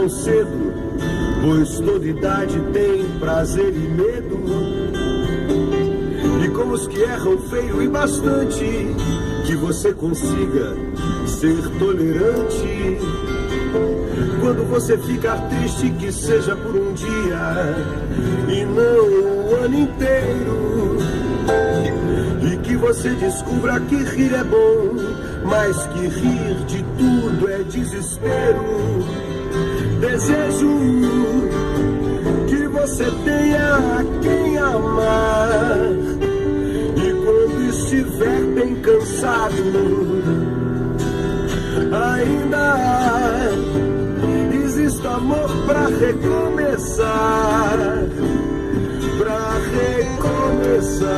tão cedo, pois toda idade tem prazer e medo. E com os que erram feio e bastante, que você consiga ser tolerante. Quando você ficar triste, que seja por um dia e não o ano inteiro. E que você descubra que rir é bom, mas que rir de tudo é desespero. Desejo que você tenha quem amar, e quando estiver bem cansado, ainda existe amor pra recomeçar, pra recomeçar.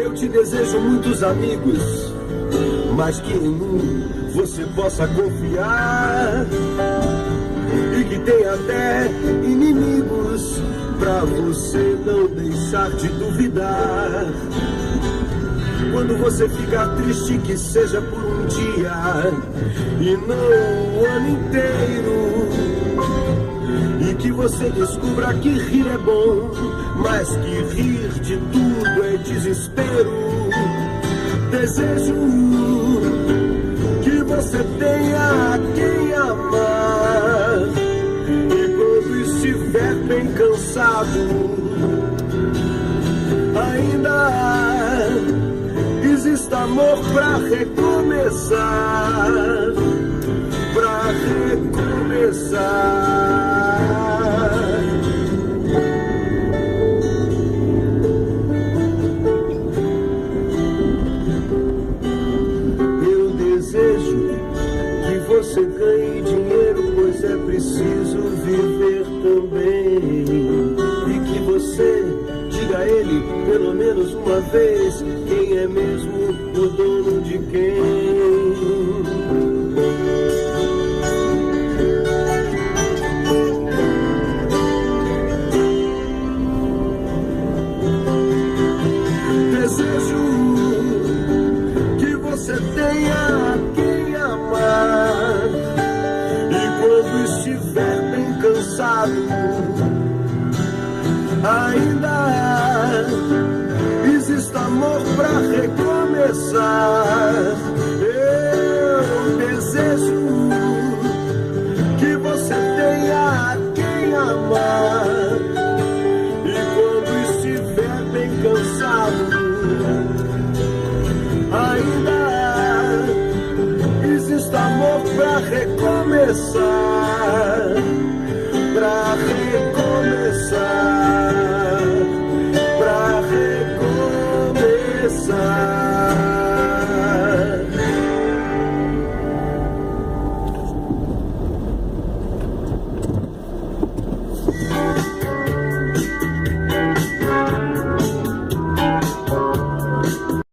Eu te desejo muitos amigos, mas que em um você possa confiar, e que tenha até inimigos pra você não deixar de duvidar. Quando você ficar triste, que seja por um dia e não o ano inteiro. E que você descubra que rir é bom, mas que rir de tudo é desespero. Desejo que você tenha quem amar, e quando estiver bem cansado, ainda existe amor pra recomeçar, pra recomeçar. Eu desejo que você ganhe dinheiro, pois é preciso viver também. E que você diga a ele, pelo menos uma vez, quem é mesmo o dono de quem. Desejo que você tenha quem amar, e quando estiver bem cansado, ainda existe amor pra recomeçar. Eu desejo que você tenha quem amar, e quando estiver bem cansado, ainda existe amor pra recomeçar.